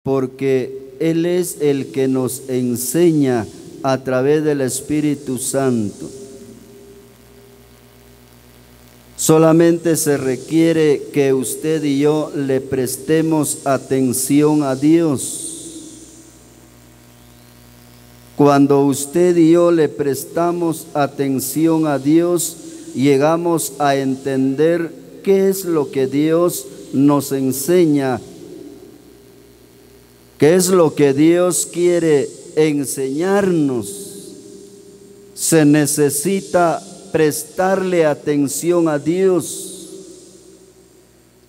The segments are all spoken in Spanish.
porque Él es el que nos enseña a través del Espíritu Santo. Solamente se requiere que usted y yo le prestemos atención a Dios. Cuando usted y yo le prestamos atención a Dios, llegamos a entender qué es lo que Dios nos enseña, qué es lo que Dios quiere enseñarnos. Se necesita prestarle atención a Dios,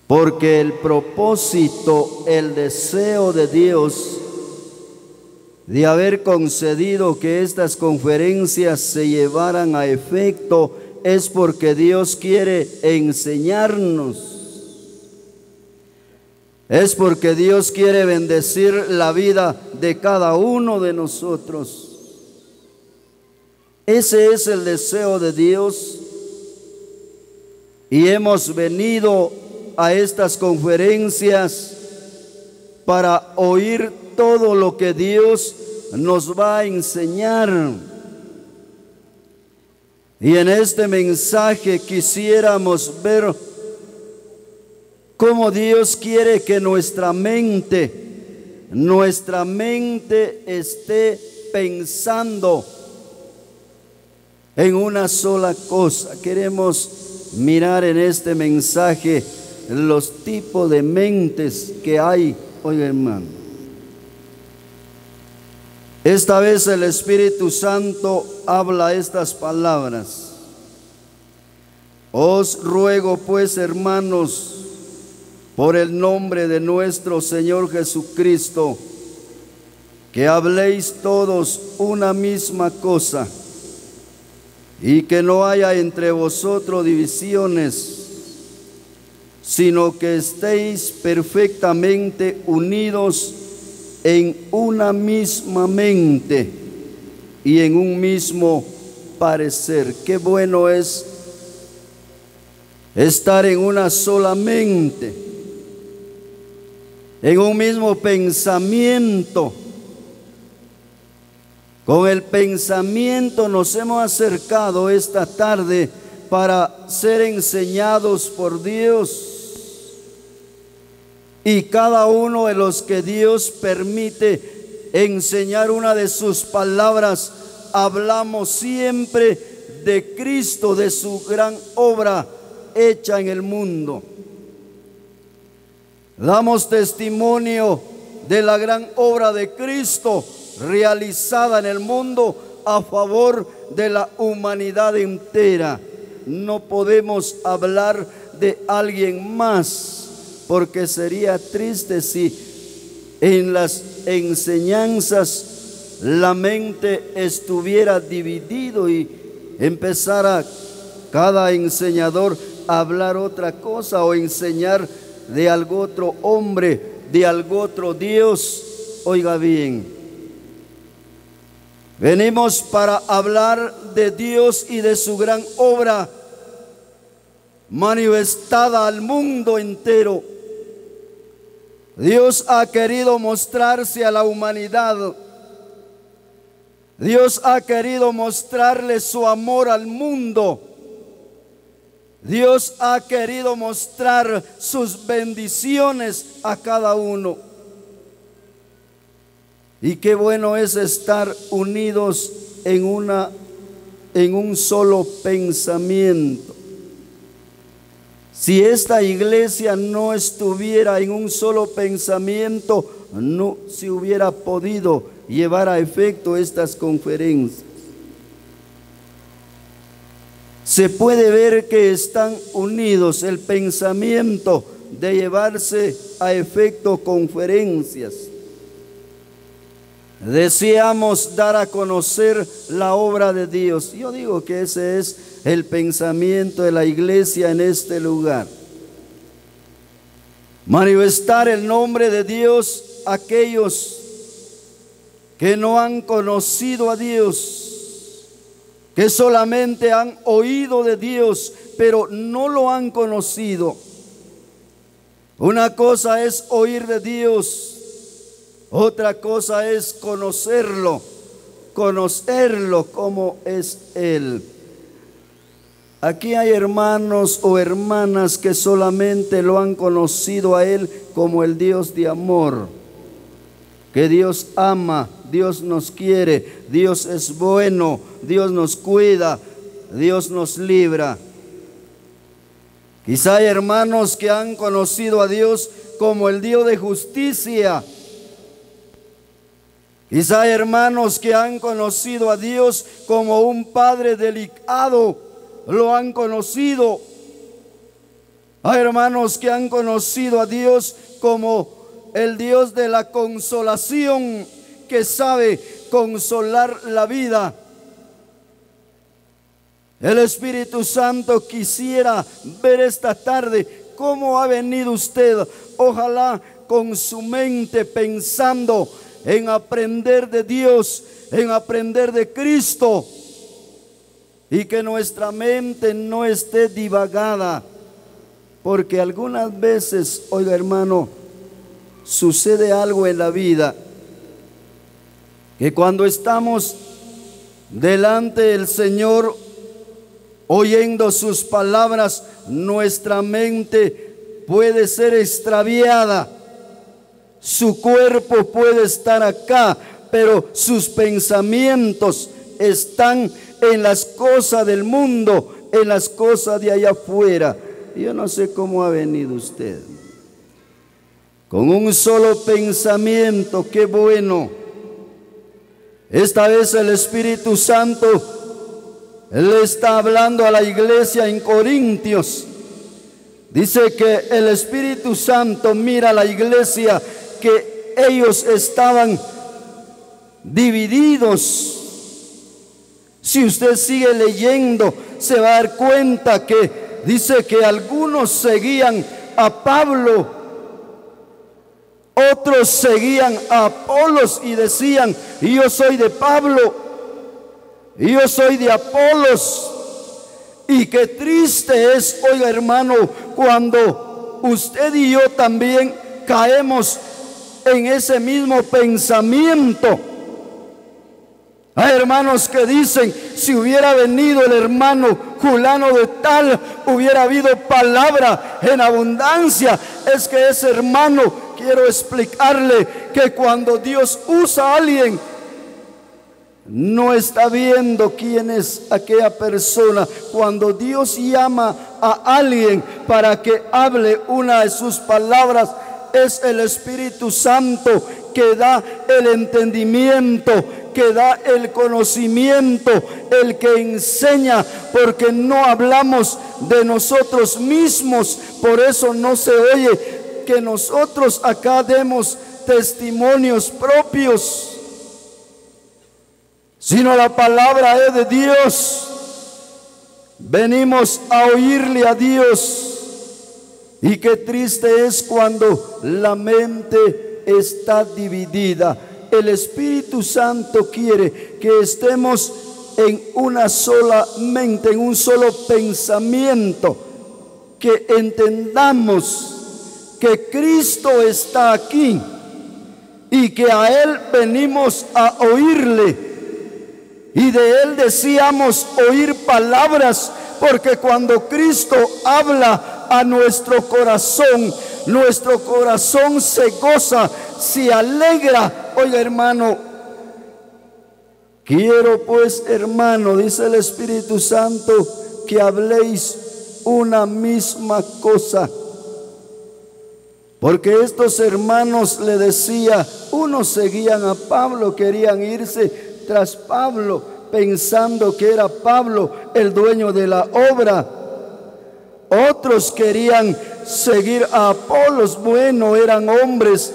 porque el propósito, el deseo de Dios de haber concedido que estas conferencias se llevaran a efecto es porque Dios quiere enseñarnos. Es porque Dios quiere bendecir la vida de cada uno de nosotros. Ese es el deseo de Dios. Y hemos venido a estas conferencias para oír todo lo que Dios nos va a enseñar. Y en este mensaje quisiéramos ver cómo Dios quiere que nuestra mente esté pensando en una sola cosa. Queremos mirar en este mensaje los tipos de mentes que hay. Oiga, hermano, esta vez el Espíritu Santo habla estas palabras: os ruego pues, hermanos, por el nombre de nuestro Señor Jesucristo, que habléis todos una misma cosa, y que no haya entre vosotros divisiones, sino que estéis perfectamente unidos en una misma mente y en un mismo parecer. Qué bueno es estar en una sola mente, en un mismo pensamiento. Con el pensamiento nos hemos acercado esta tarde para ser enseñados por Dios. Y cada uno de los que Dios permite enseñar una de sus palabras, hablamos siempre de Cristo, de su gran obra hecha en el mundo. Damos testimonio de la gran obra de Cristo realizada en el mundo a favor de la humanidad entera. No podemos hablar de alguien más, porque sería triste si en las enseñanzas la mente estuviera dividido y empezara cada enseñador a hablar otra cosa o enseñar de algún otro hombre, de algún otro Dios. Oiga bien, venimos para hablar de Dios y de su gran obra manifestada al mundo entero. Dios ha querido mostrarse a la humanidad. Dios ha querido mostrarle su amor al mundo. Dios ha querido mostrar sus bendiciones a cada uno. Y qué bueno es estar unidos en un solo pensamiento. Si esta iglesia no estuviera en un solo pensamiento, no se hubiera podido llevar a efecto estas conferencias. Se puede ver que están unidos el pensamiento de llevarse a efecto conferencias. Deseamos dar a conocer la obra de Dios. Yo digo que ese es el pensamiento de la iglesia en este lugar. Manifestar el nombre de Dios a aquellos que no han conocido a Dios, que solamente han oído de Dios, pero no lo han conocido. Una cosa es oír de Dios Otra cosa es conocerlo como es Él. Aquí hay hermanos o hermanas que solamente lo han conocido a Él como el Dios de amor, que Dios ama, Dios nos quiere, Dios es bueno, Dios nos cuida, Dios nos libra. Quizá hay hermanos que han conocido a Dios como el Dios de justicia. Quizá hay hermanos que han conocido a Dios como un Padre delicado, lo han conocido. Hay hermanos que han conocido a Dios como el Dios de la consolación, que sabe consolar la vida. El Espíritu Santo quisiera ver esta tarde cómo ha venido usted, ojalá con su mente pensando en aprender de Dios, en aprender de Cristo, y que nuestra mente no esté divagada, porque algunas veces, oiga hermano, sucede algo en la vida, que cuando estamos delante del Señor, oyendo sus palabras, nuestra mente puede ser extraviada. Su cuerpo puede estar acá, pero sus pensamientos están en las cosas del mundo, en las cosas de allá afuera. Yo no sé cómo ha venido usted. Con un solo pensamiento, qué bueno. Esta vez el Espíritu Santo le está hablando a la iglesia en Corintios. Dice que el Espíritu Santo mira a la iglesia, que ellos estaban divididos. Si usted sigue leyendo, se va a dar cuenta que dice que algunos seguían a Pablo, otros seguían a Apolos y decían: yo soy de Pablo, yo soy de Apolos. Y qué triste es, oiga hermano, cuando usted y yo también caemos en ese mismo pensamiento. Hay hermanos que dicen: si hubiera venido el hermano fulano de tal, hubiera habido palabra en abundancia. Es que ese hermano, quiero explicarle que cuando Dios usa a alguien, no está viendo quién es aquella persona. Cuando Dios llama a alguien para que hable una de sus palabras, es el Espíritu Santo que da el entendimiento, que da el conocimiento, el que enseña, porque no hablamos de nosotros mismos. Por eso no se oye que nosotros acá demos testimonios propios, sino la palabra es de Dios. Venimos a oírle a Dios. Y qué triste es cuando la mente está dividida. El Espíritu Santo quiere que estemos en una sola mente, en un solo pensamiento, que entendamos que Cristo está aquí y que a Él venimos a oírle. Y de Él decíamos oír palabras, porque cuando Cristo habla a nuestro corazón se goza, se alegra. Oiga hermano, quiero pues hermano, dice el Espíritu Santo, que habléis una misma cosa. Porque estos hermanos, le decía, unos seguían a Pablo, querían irse tras Pablo, pensando que era Pablo el dueño de la obra. Otros querían seguir a Apolos. Bueno, eran hombres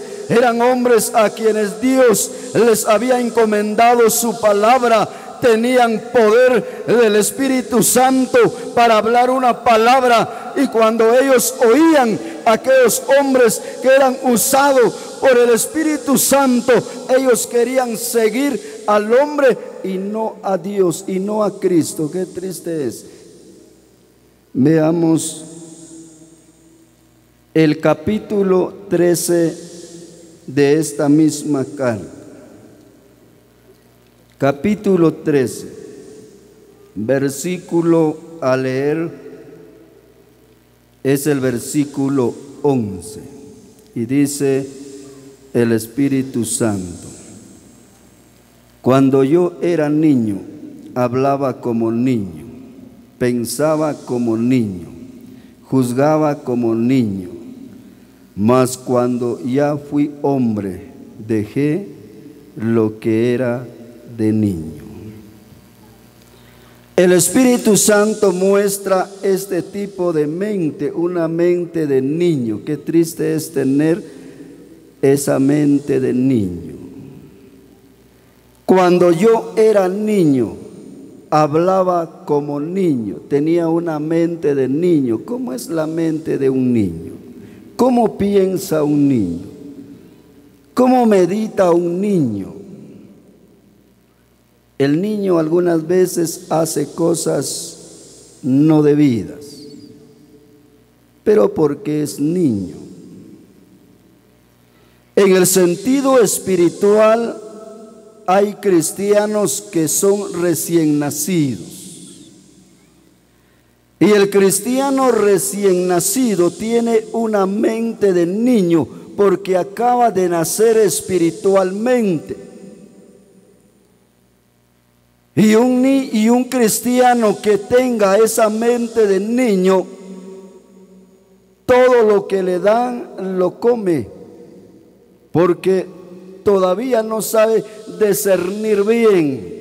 a quienes Dios les había encomendado su palabra. Tenían poder del Espíritu Santo para hablar una palabra, y cuando ellos oían a aquellos hombres que eran usados por el Espíritu Santo, ellos querían seguir al hombre y no a Dios y no a Cristo. Qué triste es. Veamos el capítulo 13 de esta misma carta. Capítulo 13, versículo a leer es el versículo 11, y dice el Espíritu Santo: cuando yo era niño, hablaba como niño, pensaba como niño, juzgaba como niño, mas cuando ya fui hombre, dejé lo que era de niño. El Espíritu Santo muestra este tipo de mente, una mente de niño. Qué triste es tener esa mente de niño. Cuando yo era niño, hablaba como niño, tenía una mente de niño. ¿Cómo es la mente de un niño? ¿Cómo piensa un niño? ¿Cómo medita un niño? El niño algunas veces hace cosas no debidas, pero porque es niño. En el sentido espiritual, hay cristianos que son recién nacidos. Y el cristiano recién nacido tiene una mente de niño porque acaba de nacer espiritualmente. Y un cristiano que tenga esa mente de niño, todo lo que le dan lo come, porque todavía no sabe discernir bien.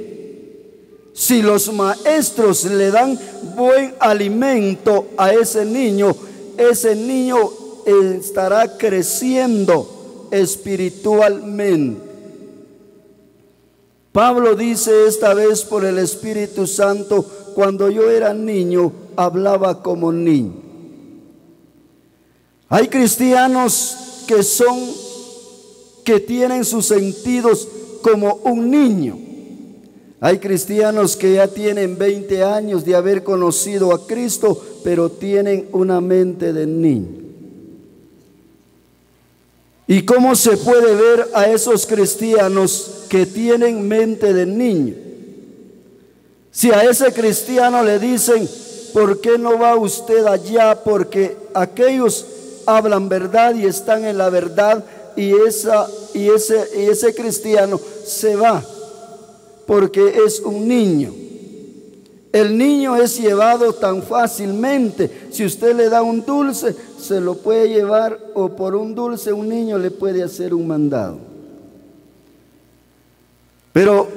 Si los maestros le dan buen alimento a ese niño estará creciendo espiritualmente. Pablo dice esta vez por el Espíritu Santo: cuando yo era niño, hablaba como niño. Hay cristianos que tienen sus sentidos como un niño. Hay cristianos que ya tienen 20 años de haber conocido a Cristo, pero tienen una mente de niño. ¿Y cómo se puede ver a esos cristianos que tienen mente de niño? Si a ese cristiano le dicen: ¿por qué no va usted allá? Porque aquellos hablan verdad y están en la verdad, y ese cristiano se va porque es un niño. El niño es llevado tan fácilmente. Si usted le da un dulce, se lo puede llevar, o por un dulce un niño le puede hacer un mandado. Pero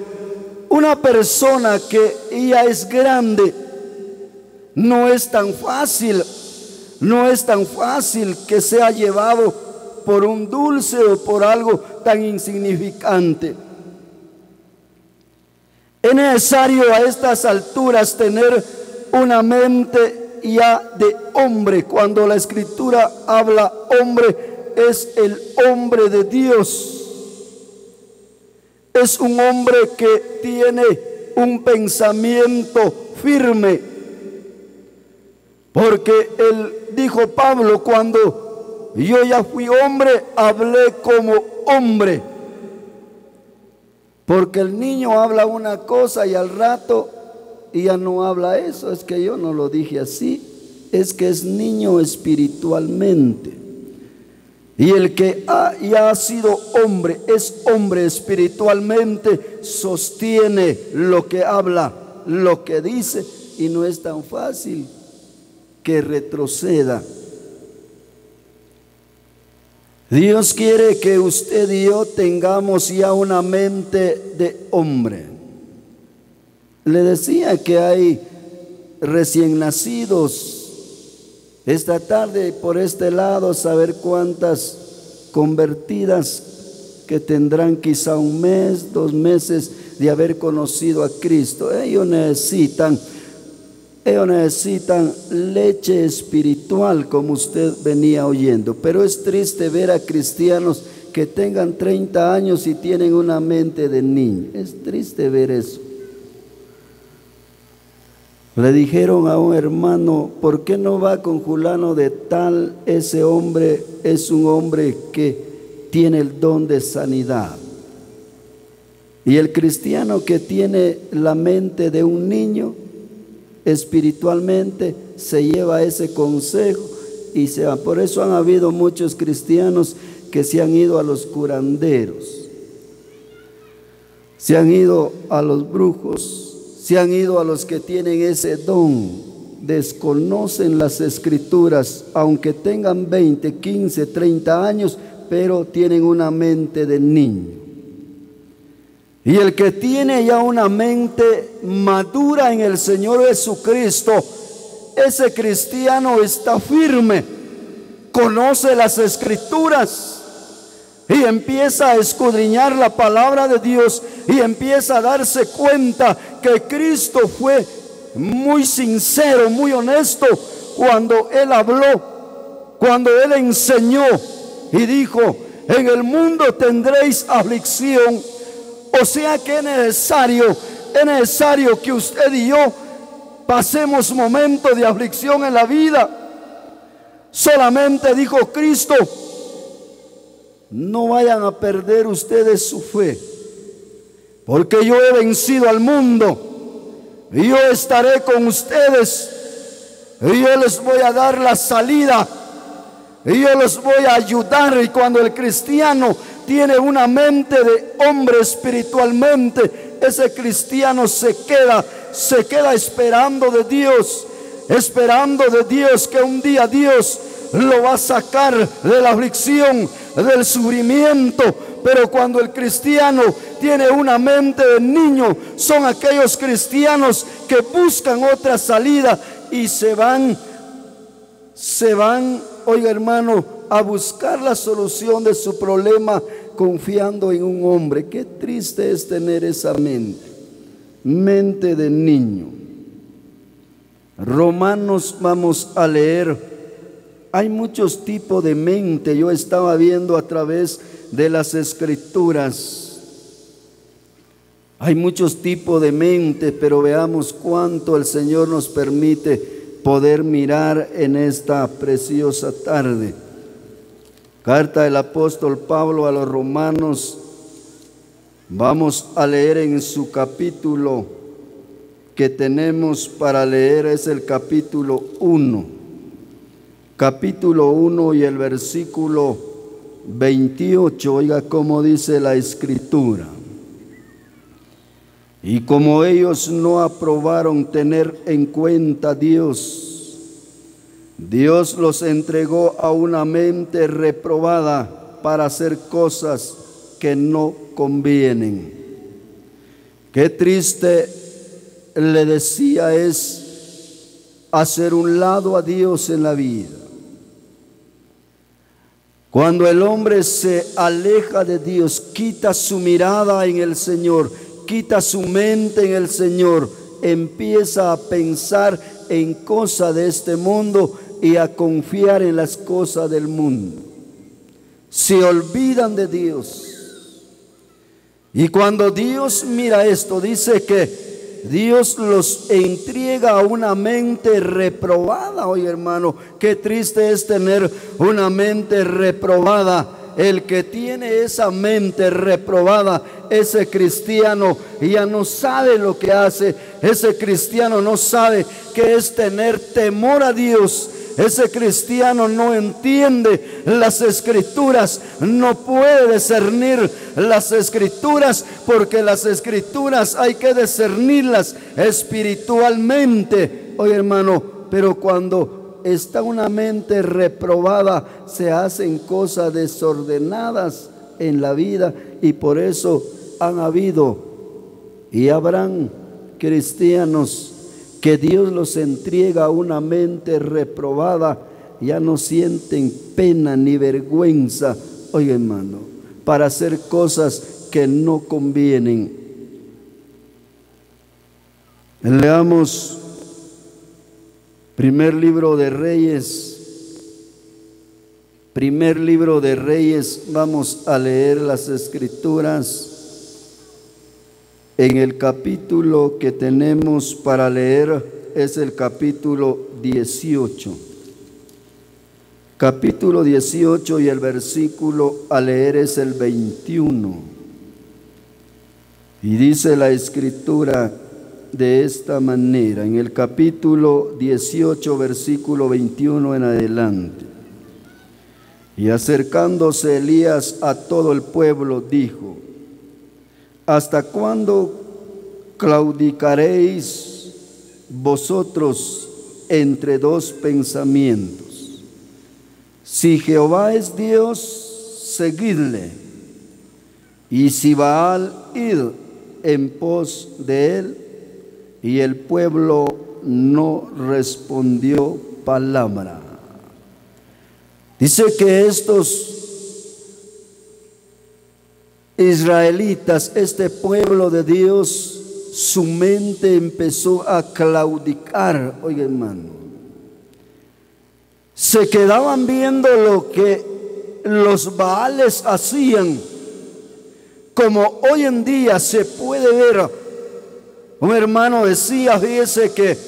una persona que ya es grande, no es tan fácil que sea llevado por un dulce o por algo tan insignificante. Es necesario a estas alturas tener una mente ya de hombre. Cuando la Escritura habla hombre, es el hombre de Dios. Es un hombre que tiene un pensamiento firme. Porque él dijo, Pablo: cuando yo ya fui hombre, hablé como hombre. Porque el niño habla una cosa y al rato ya no habla eso. Es que yo no lo dije así, es que es niño espiritualmente. Y el que ya ha sido hombre, es hombre espiritualmente, sostiene lo que habla, lo que dice, y no es tan fácil que retroceda. Dios quiere que usted y yo tengamos ya una mente de hombre. Le decía que hay recién nacidos. Esta tarde por este lado, saber cuántas convertidas que tendrán quizá 1 mes, 2 meses de haber conocido a Cristo. Ellos necesitan leche espiritual, como usted venía oyendo. Pero es triste ver a cristianos que tengan 30 años y tienen una mente de niño. Es triste ver eso. Le dijeron a un hermano: ¿por qué no va con fulano de tal? Ese hombre es un hombre que tiene el don de sanidad. Y el cristiano que tiene la mente de un niño, espiritualmente se lleva ese consejo y se va. Por eso han habido muchos cristianos que se han ido a los curanderos, se han ido a los brujos, se han ido a los que tienen ese don. Desconocen las escrituras, aunque tengan 20, 15, 30 años, pero tienen una mente de niño. Y el que tiene ya una mente madura en el Señor Jesucristo, ese cristiano está firme, conoce las escrituras y empieza a escudriñar la palabra de Dios y empieza a darse cuenta que Cristo fue muy sincero, muy honesto cuando Él habló, cuando Él enseñó y dijo: en el mundo tendréis aflicción. O sea que es necesario que usted y yo pasemos momentos de aflicción en la vida. Solamente dijo Cristo: no vayan a perder ustedes su fe, porque yo he vencido al mundo y yo estaré con ustedes y yo les voy a dar la salida y yo los voy a ayudar. Y cuando el cristiano tiene una mente de hombre espiritualmente, ese cristiano se queda esperando de Dios que un día Dios lo va a sacar de la aflicción, del sufrimiento. Pero cuando el cristiano tiene una mente de niño, son aquellos cristianos que buscan otra salida y se van, oiga hermano, a buscar la solución de su problema confiando en un hombre. Qué triste es tener esa mente de niño. Romanos vamos a leer. Hay muchos tipos de mente. Yo estaba viendo a través de las escrituras. Hay muchos tipos de mente, pero veamos cuánto el Señor nos permite poder mirar en esta preciosa tarde. Carta del apóstol Pablo a los romanos, vamos a leer en su capítulo que tenemos para leer, es el capítulo 1. Capítulo 1 y el versículo 28, oiga cómo dice la escritura. Y como ellos no aprobaron tener en cuenta a Dios, Dios los entregó a una mente reprobada para hacer cosas que no convienen. Qué triste, le decía, es hacer un lado a Dios en la vida. Cuando el hombre se aleja de Dios, quita su mirada en el Señor, quita su mente en el Señor, empieza a pensar en cosas de este mundo y a confiar en las cosas del mundo. Se olvidan de Dios. Y cuando Dios mira esto, dice que Dios los entrega a una mente reprobada. Oye hermano, qué triste es tener una mente reprobada. El que tiene esa mente reprobada, ese cristiano ya no sabe lo que hace. Ese cristiano no sabe qué es tener temor a Dios. Ese cristiano no entiende las escrituras, no puede discernir las escrituras, porque las escrituras hay que discernirlas espiritualmente. Oye hermano, pero cuando está una mente reprobada, se hacen cosas desordenadas en la vida, y por eso han habido y habrán cristianos que Dios los entrega a una mente reprobada, ya no sienten pena ni vergüenza, oye hermano, para hacer cosas que no convienen. Leamos primer libro de Reyes, vamos a leer las escrituras. En el capítulo que tenemos para leer es el capítulo 18. capítulo 18 y el versículo a leer es el 21. Y dice la Escritura de esta manera, en el capítulo 18, versículo 21 en adelante. Y acercándose Elías a todo el pueblo, dijo: ¿hasta cuándo claudicaréis vosotros entre dos pensamientos? Si Jehová es Dios, seguidle, y si Baal, id en pos de él. Y el pueblo no respondió palabra. Dice que estos israelitas, este pueblo de Dios, su mente empezó a claudicar. Oiga, hermano, se quedaban viendo lo que los Baales hacían, como hoy en día se puede ver. Un hermano decía, fíjese que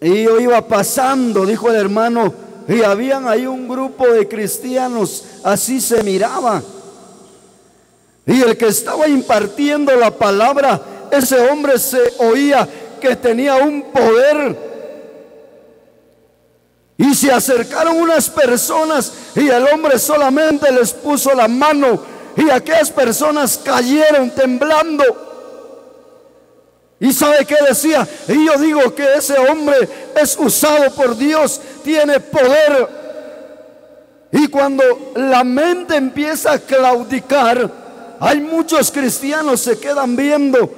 yo iba pasando, dijo el hermano, y habían ahí un grupo de cristianos, así se miraba. Y el que estaba impartiendo la palabra, ese hombre se oía que tenía un poder. Y se acercaron unas personas y el hombre solamente les puso la mano y aquellas personas cayeron temblando. ¿Y sabe qué decía? Y yo digo que ese hombre es usado por Dios, tiene poder. Y cuando la mente empieza a claudicar, hay muchos cristianos se quedan viendo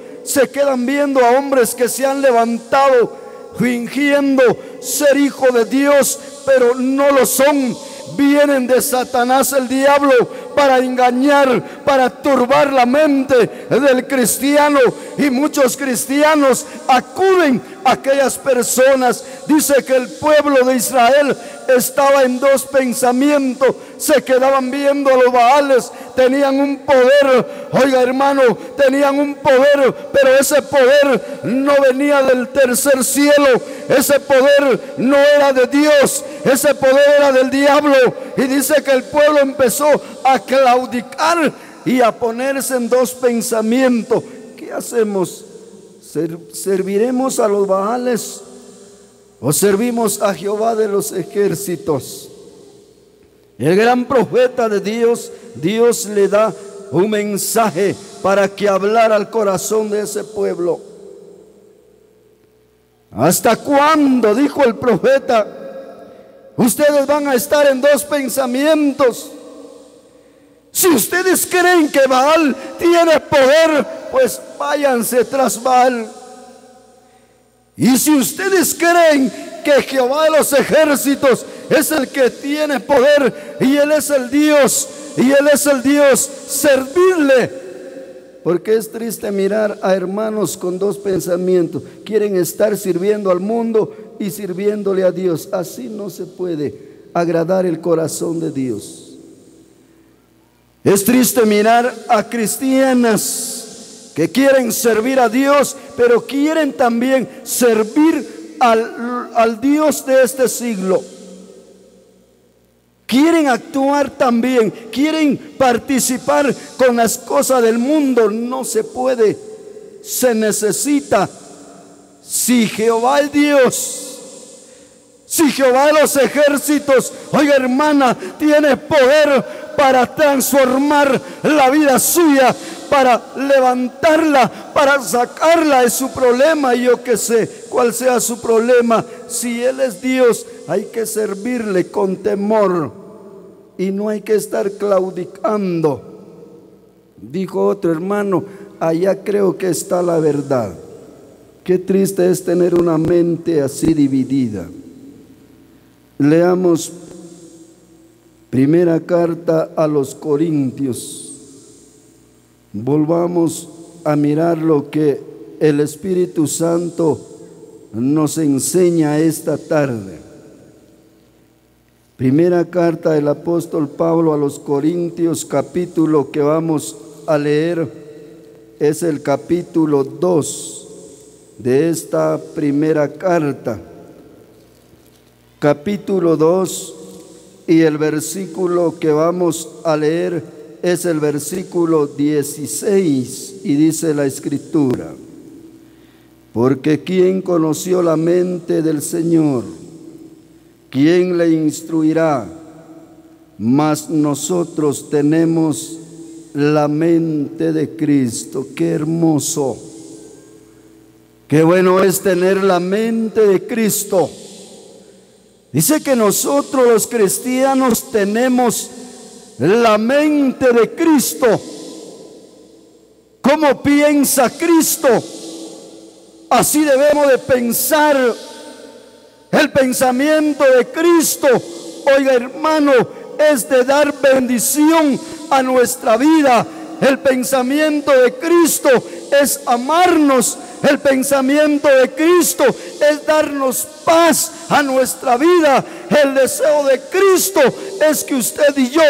a hombres que se han levantado fingiendo ser hijo de Dios, pero no lo son. Vienen de Satanás, el diablo, para engañar, para turbar la mente del cristiano. Y muchos cristianos acuden a aquellas personas. Dice que el pueblo de Israel estaba en dos pensamientos. Se quedaban viendo a los Baales. Tenían un poder, oiga hermano, tenían un poder, pero ese poder no venía del tercer cielo. Ese poder no era de Dios, ese poder era del diablo. Y dice que el pueblo empezó a claudicar y a ponerse en dos pensamientos. ¿Qué hacemos? ¿Serviremos a los Baales o servimos a Jehová de los ejércitos? El gran profeta de Dios, Dios le da un mensaje para que hablara al corazón de ese pueblo. ¿Hasta cuándo? Dijo el profeta. Ustedes van a estar en dos pensamientos. Si ustedes creen que Baal tiene poder, pues váyanse tras Baal. Y si ustedes creen que Jehová de los ejércitos es el que tiene poder y Él es el Dios, servirle. Porque es triste mirar a hermanos con dos pensamientos. Quieren estar sirviendo al mundo y sirviéndole a Dios. Así no se puede agradar el corazón de Dios. Es triste mirar a cristianas que quieren servir a Dios, pero quieren también servir al Dios de este siglo. Quieren actuar también, quieren participar con las cosas del mundo. No se puede, se necesita. Si Jehová es Dios, si Jehová de los ejércitos, oiga hermana, tiene poder para transformar la vida suya, para levantarla, para sacarla de su problema. Yo que sé cuál sea su problema. Si Él es Dios, hay que servirle con temor y no hay que estar claudicando. Dijo otro hermano, allá creo que está la verdad. Qué triste es tener una mente así dividida. Leamos primera carta a los Corintios. Volvamos a mirar lo que el Espíritu Santo nos enseña esta tarde. Primera carta del apóstol Pablo a los Corintios, capítulo que vamos a leer, es el capítulo 2 de esta primera carta. Capítulo 2 y el versículo que vamos a leer es el versículo 16, y dice la Escritura: porque ¿quién conoció la mente del Señor? ¿Quién le instruirá? Mas nosotros tenemos la mente de Cristo. Qué hermoso, qué bueno es tener la mente de Cristo. Dice que nosotros los cristianos tenemos la mente de Cristo. ¿Cómo piensa Cristo? Así debemos de pensar. El pensamiento de Cristo, oiga hermano, es de dar bendición a nuestra vida. El pensamiento de Cristo es amarnos. El pensamiento de Cristo es darnos paz a nuestra vida. El deseo de Cristo es que usted y yo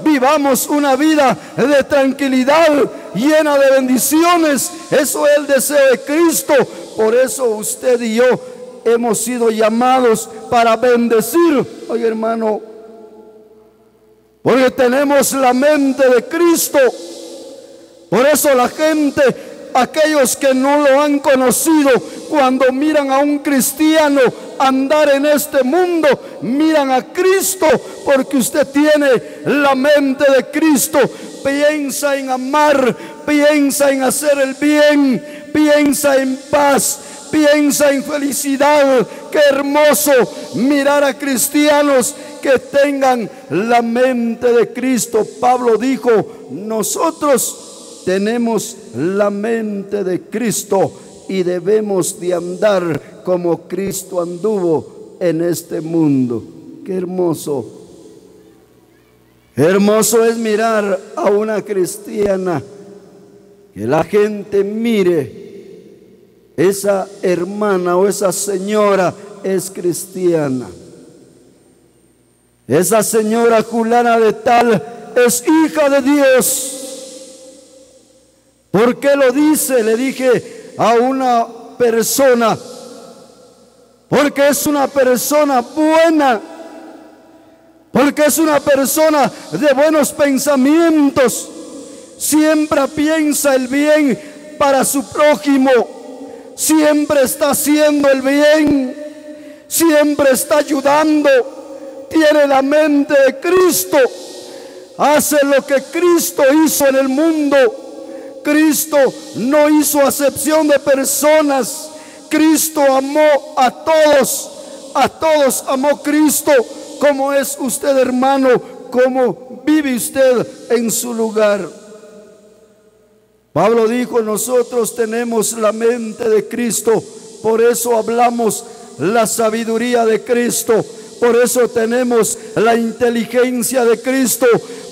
vivamos una vida de tranquilidad, llena de bendiciones. Eso es el deseo de Cristo. Por eso usted y yo hemos sido llamados para bendecir. Oye hermano, porque tenemos la mente de Cristo. Por eso la gente, aquellos que no lo han conocido, cuando miran a un cristiano andar en este mundo, miran a Cristo, porque usted tiene la mente de Cristo. Piensa en amar, piensa en hacer el bien, piensa en paz, piensa en felicidad. Qué hermoso mirar a cristianos que tengan la mente de Cristo. Pablo dijo: nosotros tenemos la mente de Cristo y debemos de andar como Cristo anduvo en este mundo. Qué hermoso. Hermoso es mirar a una cristiana, que la gente mire, esa hermana o esa señora es cristiana. Esa señora fulana de tal es hija de Dios. ¿Por qué lo dice? Le dije a una persona, porque es una persona buena, porque es una persona de buenos pensamientos. Siempre piensa el bien para su prójimo, siempre está haciendo el bien, siempre está ayudando. Tiene la mente de Cristo, hace lo que Cristo hizo en el mundo. Cristo no hizo acepción de personas. Cristo amó a todos amó Cristo. ¿Cómo es usted, hermano? ¿Cómo vive usted en su lugar? Pablo dijo: nosotros tenemos la mente de Cristo, por eso hablamos la sabiduría de Cristo. Por eso tenemos la inteligencia de Cristo.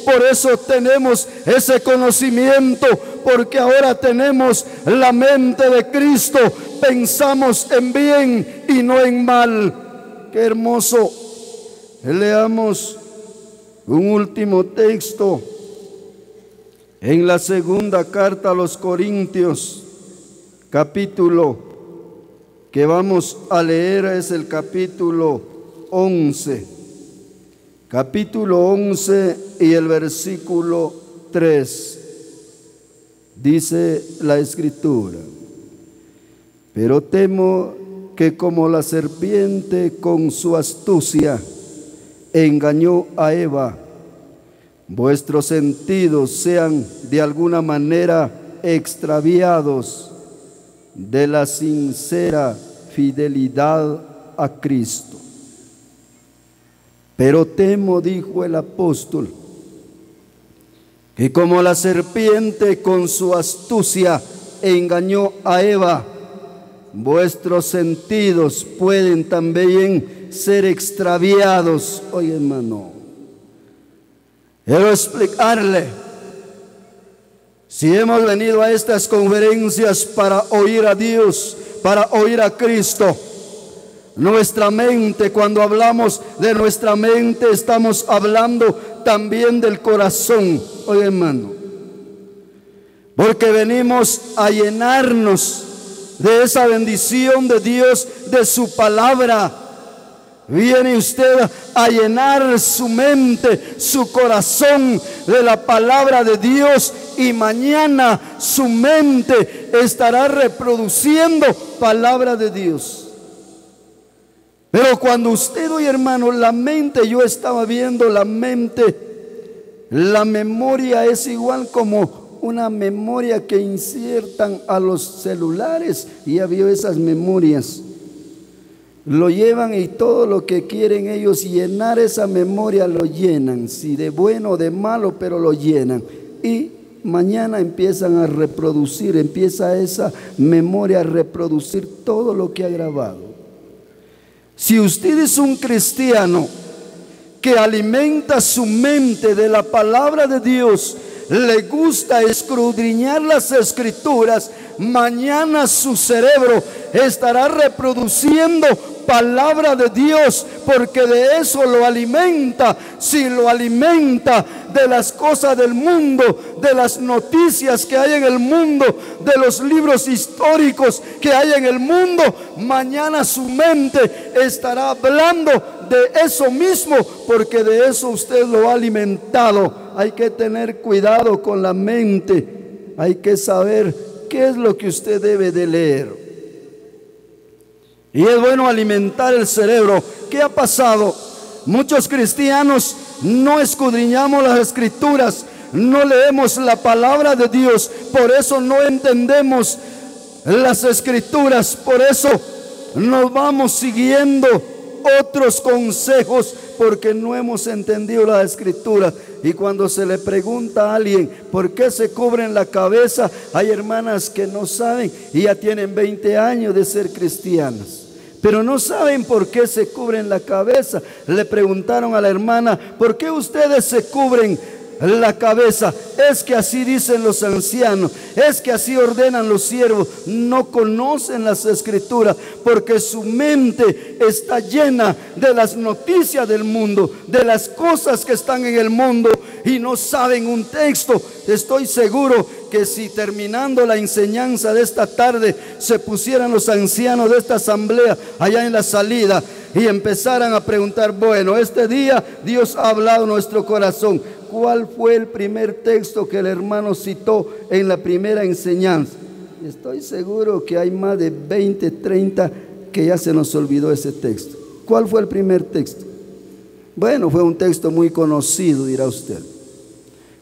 Por eso tenemos ese conocimiento, porque ahora tenemos la mente de Cristo. Pensamos en bien y no en mal. Qué hermoso. Leamos un último texto en la segunda carta a los Corintios, capítulo que vamos a leer es el capítulo 11. Capítulo 11 y el versículo 3. Dice la Escritura: pero temo que como la serpiente con su astucia engañó a Eva, vuestros sentidos sean de alguna manera extraviados de la sincera fidelidad a Cristo. Pero temo, dijo el apóstol, que como la serpiente con su astucia engañó a Eva, vuestros sentidos pueden también ser extraviados. Oye, hermano, quiero explicarle: si hemos venido a estas conferencias para oír a Dios, para oír a Cristo, nuestra mente, cuando hablamos de nuestra mente, estamos hablando también del corazón. Oye, hermano, porque venimos a llenarnos de esa bendición de Dios, de su palabra. Viene usted a llenar su mente, su corazón de la palabra de Dios, y mañana su mente estará reproduciendo palabra de Dios. Pero cuando usted, oye hermano, la mente, yo estaba viendo la mente, la memoria es igual como una memoria que insertan a los celulares, y ya vio esas memorias. Lo llevan y todo lo que quieren ellos llenar esa memoria lo llenan, si de bueno o de malo, pero lo llenan. Y mañana empiezan a reproducir, empieza esa memoria a reproducir todo lo que ha grabado. Si usted es un cristiano que alimenta su mente de la palabra de Dios, le gusta escudriñar las escrituras, mañana su cerebro estará reproduciendo palabra de Dios, porque de eso lo alimenta. Si lo alimenta de las cosas del mundo, de las noticias que hay en el mundo, de los libros históricos que hay en el mundo, mañana su mente estará hablando de eso mismo, porque de eso usted lo ha alimentado. Hay que tener cuidado con la mente, hay que saber qué es lo que usted debe de leer. Y es bueno alimentar el cerebro. ¿Qué ha pasado? Muchos cristianos no escudriñamos las escrituras, no leemos la palabra de Dios, por eso no entendemos las escrituras, por eso nos vamos siguiendo otros consejos, porque no hemos entendido la escritura. Y cuando se le pregunta a alguien por qué se cubren la cabeza, hay hermanas que no saben y ya tienen 20 años de ser cristianas, pero no saben por qué se cubren la cabeza. Le preguntaron a la hermana: ¿por qué ustedes se cubren la cabeza? Es que así dicen los ancianos, es que así ordenan los siervos. No conocen las escrituras, porque su mente está llena de las noticias del mundo, de las cosas que están en el mundo, y no saben un texto. Estoy seguro que si terminando la enseñanza de esta tarde se pusieran los ancianos de esta asamblea allá en la salida y empezaran a preguntar: bueno, este día Dios ha hablado en nuestro corazón, ¿cuál fue el primer texto que el hermano citó en la primera enseñanza? Estoy seguro que hay más de 20, 30 que ya se nos olvidó ese texto. ¿Cuál fue el primer texto? Bueno, fue un texto muy conocido, dirá usted.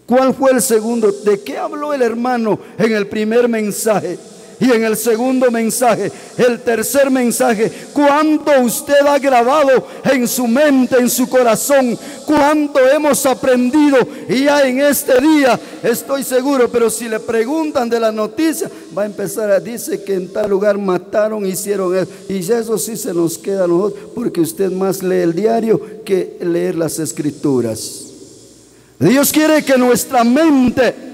¿Cuál fue el segundo? ¿De qué habló el hermano en el primer mensaje? Y en el segundo mensaje, el tercer mensaje, ¿cuánto usted ha grabado en su mente, en su corazón? ¿Cuánto hemos aprendido? Y ya en este día estoy seguro, pero si le preguntan de la noticia, va a empezar dice que en tal lugar mataron, hicieron eso. Y eso sí se nos queda a nosotros, porque usted más lee el diario que leer las escrituras. Dios quiere que nuestra mente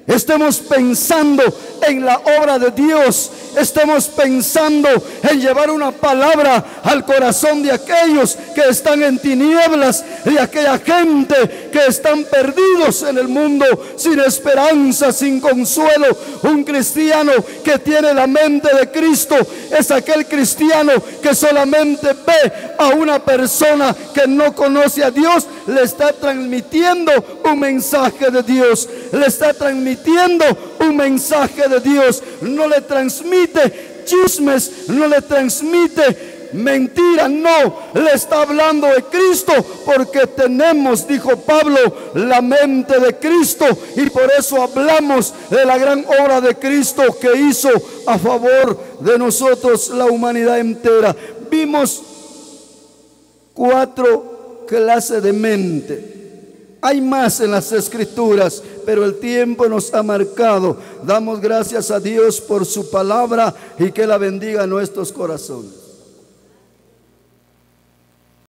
estemos pensando en la obra de Dios, estemos pensando en llevar una palabra al corazón de aquellos que están en tinieblas, de aquella gente que están perdidos en el mundo, sin esperanza, sin consuelo. Un cristiano que tiene la mente de Cristo es aquel cristiano que solamente ve a una persona que no conoce a Dios, le está transmitiendo un mensaje de Dios, le está transmitiendo un mensaje de Dios. No le transmite chismes, no le transmite mentira, no, le está hablando de Cristo, porque tenemos, dijo Pablo, la mente de Cristo, y por eso hablamos de la gran obra de Cristo que hizo a favor de nosotros, la humanidad entera. Vimos 4 clases de mente. Hay más en las escrituras, pero el tiempo nos ha marcado. Damos gracias a Dios por su palabra y que la bendiga en nuestros corazones.